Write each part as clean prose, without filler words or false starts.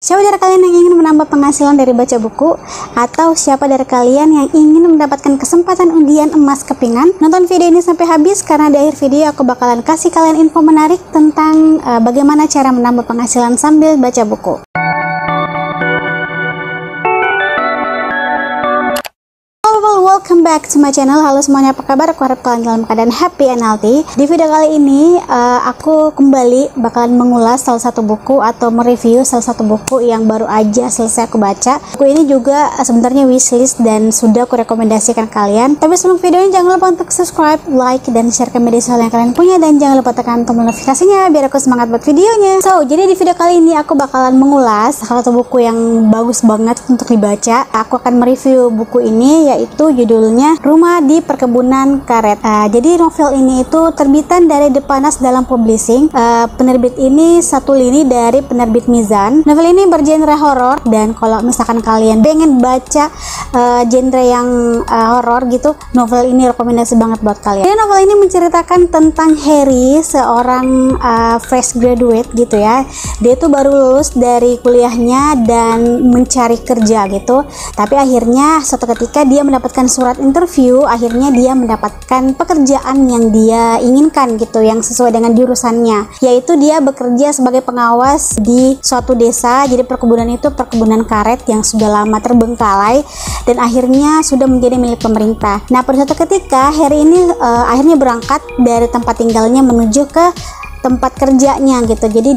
Siapa dari kalian yang ingin menambah penghasilan dari baca buku? Atau siapa dari kalian yang ingin mendapatkan kesempatan undian emas kepingan? Nonton video ini sampai habis karena di akhir video aku bakalan kasih kalian info menarik tentang bagaimana cara menambah penghasilan sambil baca buku. Welcome back to my channel. Halo semuanya, apa kabar? Aku harap kalian dalam keadaan happy and healthy. Di video kali ini aku kembali bakalan mengulas salah satu buku atau mereview salah satu buku yang baru aja selesai aku baca. Buku ini juga sebenarnya wishlist dan sudah aku rekomendasikan kalian. Tapi sebelum videonya jangan lupa untuk subscribe, like, dan share ke media sosial yang kalian punya, dan jangan lupa tekan tombol notifikasinya biar aku semangat buat videonya. Jadi di video kali ini aku bakalan mengulas salah satu buku yang bagus banget untuk dibaca. Aku akan mereview buku ini, yaitu judulnya Rumah di Perkebunan Karet. Jadi novel ini itu terbitan dari Depanas dalam publishing. Penerbit ini satu lini dari penerbit Mizan. Novel ini bergenre horor, dan kalau misalkan kalian pengen baca genre yang horor gitu, novel ini rekomendasi banget buat kalian. Jadi novel ini menceritakan tentang Harry, seorang fresh graduate gitu ya. Dia itu baru lulus dari kuliahnya dan mencari kerja gitu. Tapi akhirnya suatu ketika dia mendapatkan surat interview, akhirnya dia mendapatkan pekerjaan yang dia inginkan gitu, yang sesuai dengan jurusannya, yaitu dia bekerja sebagai pengawas di suatu desa. Jadi perkebunan itu perkebunan karet yang sudah lama terbengkalai dan akhirnya sudah menjadi milik pemerintah. Nah, pada suatu ketika Harry ini akhirnya berangkat dari tempat tinggalnya menuju ke tempat kerjanya gitu. Jadi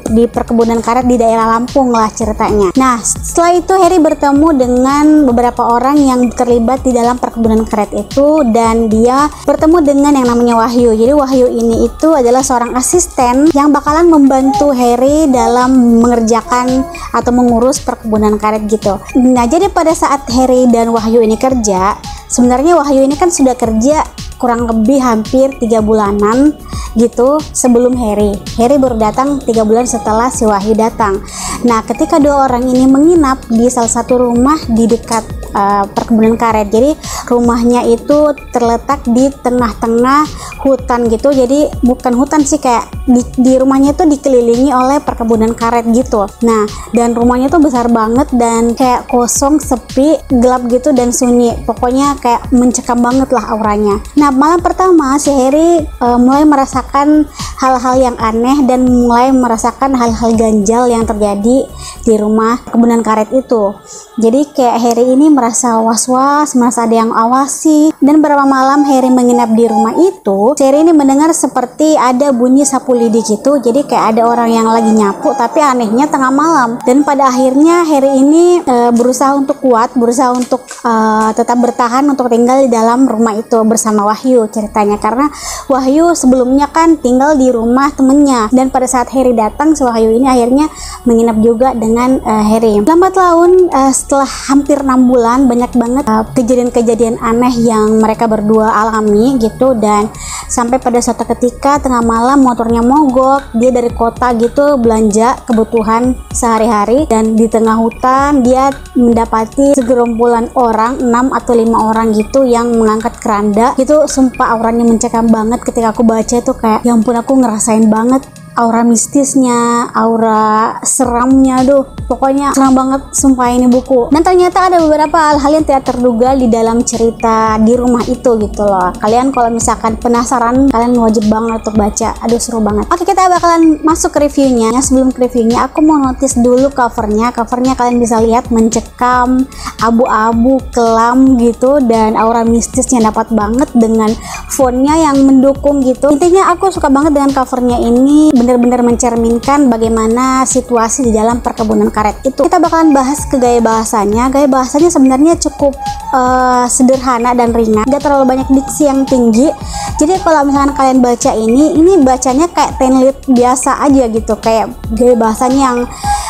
di perkebunan karet di daerah Lampung lah ceritanya. Nah, setelah itu Harry bertemu dengan beberapa orang yang terlibat di dalam perkebunan karet itu, dan dia bertemu dengan yang namanya Wahyu. Jadi Wahyu ini itu adalah seorang asisten yang bakalan membantu Harry dalam mengerjakan atau mengurus perkebunan karet gitu. Nah, jadi pada saat Harry dan Wahyu ini kerja, sebenarnya Wahyu ini kan sudah kerja kurang lebih hampir 3 bulanan gitu sebelum Harry baru datang 3 bulan setelah si Wahyu datang. Nah, ketika dua orang ini menginap di salah satu rumah di dekat perkebunan karet. Jadi rumahnya itu terletak di tengah-tengah hutan gitu. Jadi bukan hutan sih, kayak di rumahnya itu dikelilingi oleh perkebunan karet gitu. Nah, dan rumahnya tuh besar banget dan kayak kosong, sepi, gelap gitu dan sunyi. Pokoknya kayak mencekam banget lah auranya. Nah, malam pertama si Harry mulai merasakan hal-hal yang aneh dan mulai merasakan hal-hal ganjal yang terjadi di rumah perkebunan karet itu. Jadi kayak Harry ini merasa was-was, merasa ada yang awasi. Dan beberapa malam Harry menginap di rumah itu, Harry ini mendengar seperti ada bunyi sapu lidi gitu. Jadi kayak ada orang yang lagi nyapu, tapi anehnya tengah malam. Dan pada akhirnya Harry ini berusaha untuk kuat, berusaha untuk tetap bertahan untuk tinggal di dalam rumah itu bersama Wahyu ceritanya. Karena Wahyu sebelumnya kan tinggal di rumah temennya, dan pada saat Harry datang, si Wahyu ini akhirnya menginap juga dengan Harry. Lambat laun setelah hampir 6 bulan, banyak banget kejadian-kejadian aneh yang mereka berdua alami gitu. Dan sampai pada suatu ketika tengah malam motornya mogok, dia dari kota gitu belanja kebutuhan sehari-hari, dan di tengah hutan dia mendapati segerombolan orang, 6 atau 5 orang gitu yang mengangkat keranda gitu. Sumpah auranya mencekam banget. Ketika aku baca itu kayak ya ampun, aku ngerasain banget aura mistisnya, aura seramnya, pokoknya seram banget sumpah ini buku. Dan ternyata ada beberapa hal-hal yang tidak terduga di dalam cerita di rumah itu gitu loh. Kalian kalau misalkan penasaran, kalian wajib banget untuk baca. Aduh, seru banget. Oke, kita bakalan masuk ke reviewnya. Sebelum ke reviewnya, aku mau notice dulu covernya. Covernya kalian bisa lihat mencekam, abu-abu, kelam gitu, dan aura mistisnya dapat banget dengan fontnya yang mendukung gitu. Intinya aku suka banget dengan covernya ini, benar-benar mencerminkan bagaimana situasi di dalam perkebunan karet itu. Kita bakalan bahas ke gaya bahasanya. Gaya bahasanya sebenarnya cukup sederhana dan ringan, gak terlalu banyak diksi yang tinggi. Jadi kalau misalkan kalian baca ini bacanya kayak tenlit biasa aja gitu, kayak gaya bahasanya yang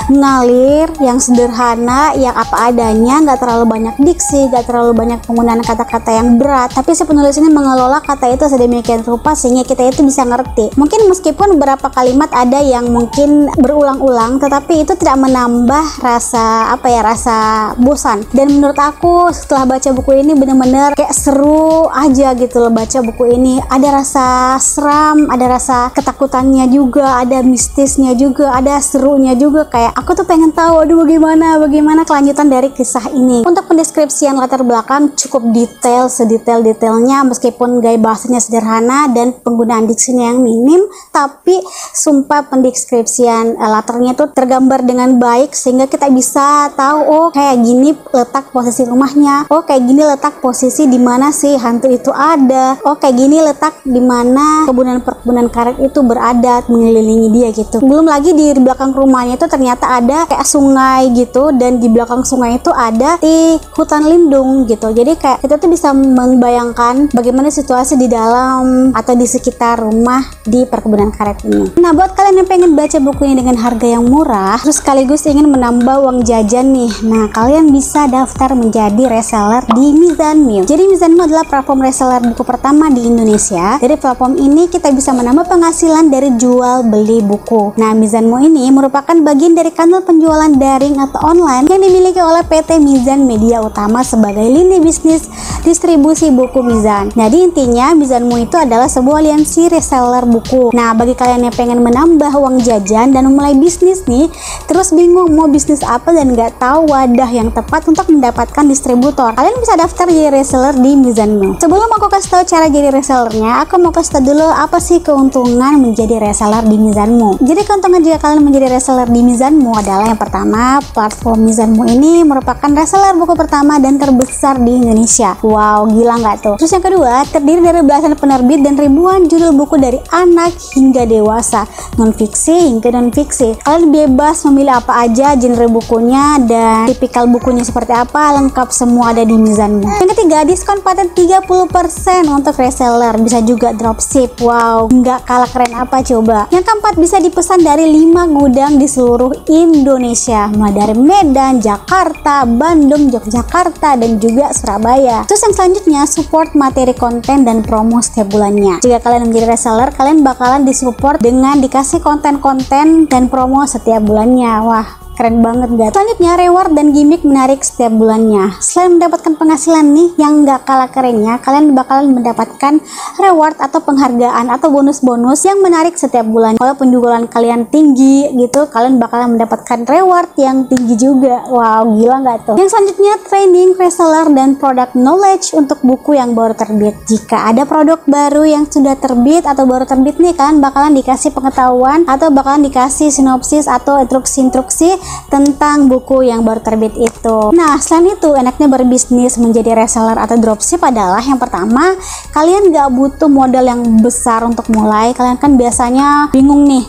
ngalir, yang sederhana, yang apa adanya, nggak terlalu banyak diksi, nggak terlalu banyak penggunaan kata-kata yang berat. Tapi si penulis ini mengelola kata itu sedemikian rupa sehingga kita itu bisa ngerti. Mungkin meskipun beberapa kalimat ada yang mungkin berulang-ulang, tetapi itu tidak menambah rasa rasa bosan. Dan menurut aku setelah baca buku ini bener-bener kayak seru aja gitu loh baca buku ini. Ada rasa seram, ada rasa ketakutannya juga, ada mistisnya juga, ada serunya juga. Kayak aku tuh pengen tahu aduh bagaimana kelanjutan dari kisah ini. Untuk pendeskripsian latar belakang cukup detail, sedetail-detailnya, meskipun gaya bahasanya sederhana dan penggunaan diksinya yang minim, tapi sumpah pendeskripsian latarnya tuh tergambar dengan baik sehingga kita bisa tahu oh kayak gini letak posisi rumahnya, oh kayak gini letak posisi di mana si hantu itu ada, oh kayak gini letak di mana perkebunan karet itu berada mengelilingi dia gitu. Belum lagi di belakang rumahnya itu ternyata ada kayak sungai gitu, dan di belakang sungai itu ada di hutan lindung gitu. Jadi kayak kita tuh bisa membayangkan bagaimana situasi di dalam atau di sekitar rumah di perkebunan karet ini. Nah, buat kalian yang pengen baca buku ini dengan harga yang murah terus sekaligus ingin menambah uang jajan nih, nah kalian bisa daftar menjadi reseller di Mizanmu. Jadi Mizanmu adalah platform reseller buku pertama di Indonesia. Dari platform ini kita bisa menambah penghasilan dari jual beli buku. Nah, Mizanmu ini merupakan bagian dari kanal penjualan daring atau online yang dimiliki oleh PT Mizan Media Utama sebagai lini bisnis distribusi buku Mizan. Jadi intinya Mizanmu itu adalah sebuah aliansi reseller buku. Nah, bagi kalian yang pengen menambah uang jajan dan memulai bisnis nih, terus bingung mau bisnis apa dan nggak tahu wadah yang tepat untuk mendapatkan distributor, kalian bisa daftar jadi reseller di Mizanmu. Sebelum aku kasih tahu cara jadi resellernya, aku mau kasih tahu dulu apa sih keuntungan menjadi reseller di Mizanmu. Jadi keuntungan jika kalian menjadi reseller di Mizanmu adalah yang pertama, platform Mizanmu ini merupakan reseller buku pertama dan terbesar di Indonesia. Wow, gila nggak tuh? Terus yang kedua, terdiri dari belasan penerbit dan ribuan judul buku dari anak hingga dewasa, non-fiksi hingga non-fiksi. Kalian bebas memilih apa aja genre bukunya dan tipikal bukunya seperti apa, lengkap semua ada di Mizanmu. Yang ketiga, diskon paten 30% untuk reseller, bisa juga dropship. Wow, nggak kalah keren apa coba. Yang keempat, bisa dipesan dari 5 gudang di seluruh Indonesia, mulai dari Medan, Jakarta, Bandung, Yogyakarta, dan juga Surabaya. Terus yang selanjutnya, support materi konten dan promo setiap bulannya. Jika kalian menjadi reseller, kalian bakalan disupport dengan dikasih konten-konten dan promo setiap bulannya. Wah, keren banget gak? Selanjutnya, reward dan gimmick menarik setiap bulannya. Selain mendapatkan penghasilan nih yang gak kalah kerennya, kalian bakalan mendapatkan reward atau penghargaan atau bonus-bonus yang menarik setiap bulan. Kalau penjualan kalian tinggi gitu, kalian bakalan mendapatkan reward yang tinggi juga. Wow, gila gak tuh? Yang selanjutnya, training reseller dan product knowledge untuk buku yang baru terbit. Jika ada produk baru yang sudah terbit atau baru terbit nih, kalian bakalan dikasih pengetahuan atau bakalan dikasih sinopsis atau instruksi tentang buku yang baru terbit itu. Nah, selain itu, enaknya berbisnis menjadi reseller atau dropship adalah yang pertama, kalian gak butuh modal yang besar untuk mulai. Kalian kan biasanya bingung nih,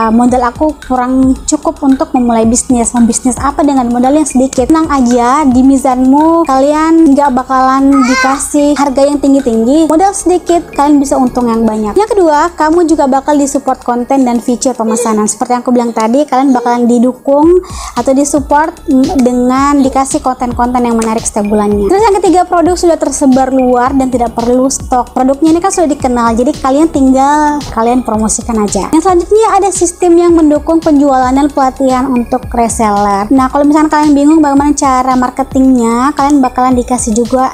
modal aku kurang cukup untuk memulai bisnis. Membisnis apa dengan modal yang sedikit? Tenang aja, di Mizanmu kalian gak bakalan dikasih harga yang tinggi-tinggi. Modal sedikit, kalian bisa untung yang banyak. Yang kedua, kamu juga bakal disupport konten dan fitur pemesanan. Seperti yang aku bilang tadi, kalian bakalan didukung atau disupport dengan dikasih konten-konten yang menarik setiap bulannya. Terus yang ketiga, produk sudah tersebar luar dan tidak perlu stok. Produknya ini kan sudah dikenal, jadi kalian tinggal promosikan aja. Yang selanjutnya, ada sistem yang mendukung penjualan dan pelatihan untuk reseller. Nah, kalau misalnya kalian bingung bagaimana cara marketingnya, kalian bakalan dikasih juga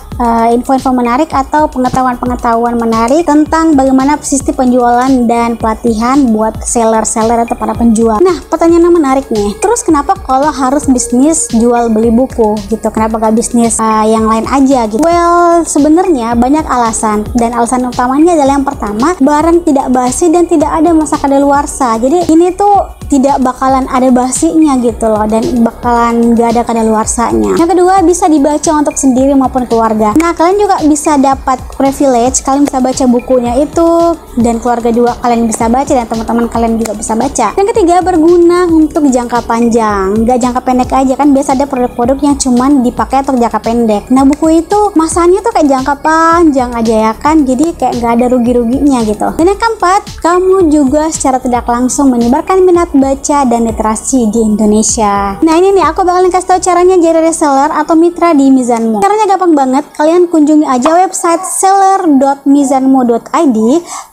info-info menarik atau pengetahuan-pengetahuan menarik tentang bagaimana sistem penjualan dan pelatihan buat seller-seller atau para penjual. Nah, pertanyaan yang menarik nih, terus kenapa kalau harus bisnis jual beli buku gitu? Kenapa gak bisnis yang lain aja gitu? Well, sebenarnya banyak alasan, dan alasan utamanya adalah yang pertama, barang tidak basi dan tidak ada masa kadaluarsa. Jadi ini tuh tidak bakalan ada basinya gitu loh, dan bakalan gak ada kadaluarsanya. Yang kedua, bisa dibaca untuk sendiri maupun keluarga. Nah, kalian juga bisa dapat privilege, kalian bisa baca bukunya itu dan keluarga juga kalian bisa baca dan teman-teman kalian juga bisa baca. Yang ketiga, berguna untuk jangka panjang, gak jangka pendek aja. Kan biasa ada produk-produk yang cuman dipakai untuk jangka pendek. Nah, buku itu masanya tuh kayak jangka panjang aja ya kan, jadi kayak gak ada rugi-ruginya gitu. Dan yang keempat, kamu juga secara tidak langsung menyebarkan minat baca dan literasi di Indonesia. Nah ini nih, aku bakalan kasih tahu caranya jadi reseller atau mitra di Mizanmo. Caranya gampang banget, kalian kunjungi aja website seller.mizanmo.id,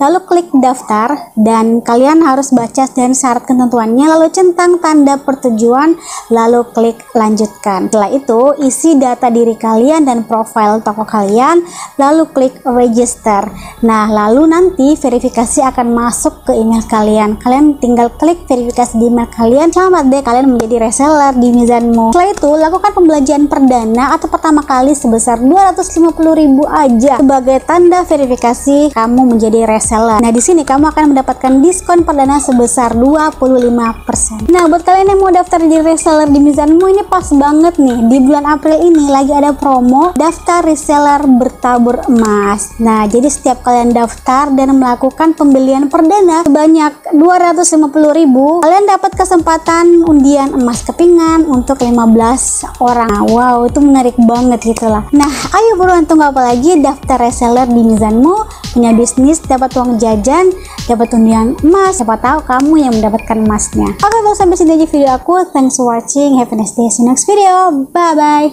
lalu klik daftar, dan kalian harus baca dan syarat ketentuannya, lalu centang tanda persetujuan, lalu klik lanjutkan. Setelah itu, isi data diri kalian dan profil toko kalian, lalu klik register. Nah, lalu nanti verifikasi akan masuk ke email kalian. Kalian tinggal klik verifikasi di email kalian. Selamat deh, kalian menjadi reseller di Mizanmo. Setelah itu, lakukan pembelanjaan perdana atau pertama kali sebesar 250.000 aja sebagai tanda verifikasi kamu menjadi reseller. Nah, di sini kamu akan mendapatkan diskon perdana sebesar 25%. Nah, buat kalian yang mau daftar jadi reseller di Mizanmo, ini pas banget nih. Di bulan April ini lagi ada promo daftar reseller bertabur emas. Nah, jadi setiap kalian daftar dan melakukan pembelian perdana sebanyak 250.000, kalian dapat kesempatan undian emas kepingan untuk 15 orang. Nah, wow, itu menarik banget gitu lah. Nah, ayo buruan, tunggu apa lagi, daftar reseller di Mizanmo, punya bisnis, dapat uang jajan, dapat undian emas, siapa tahu kamu yang mendapatkan emasnya. Oke, sampai sini aja video aku. Thanks for watching, have a nice day, see you next video, bye bye.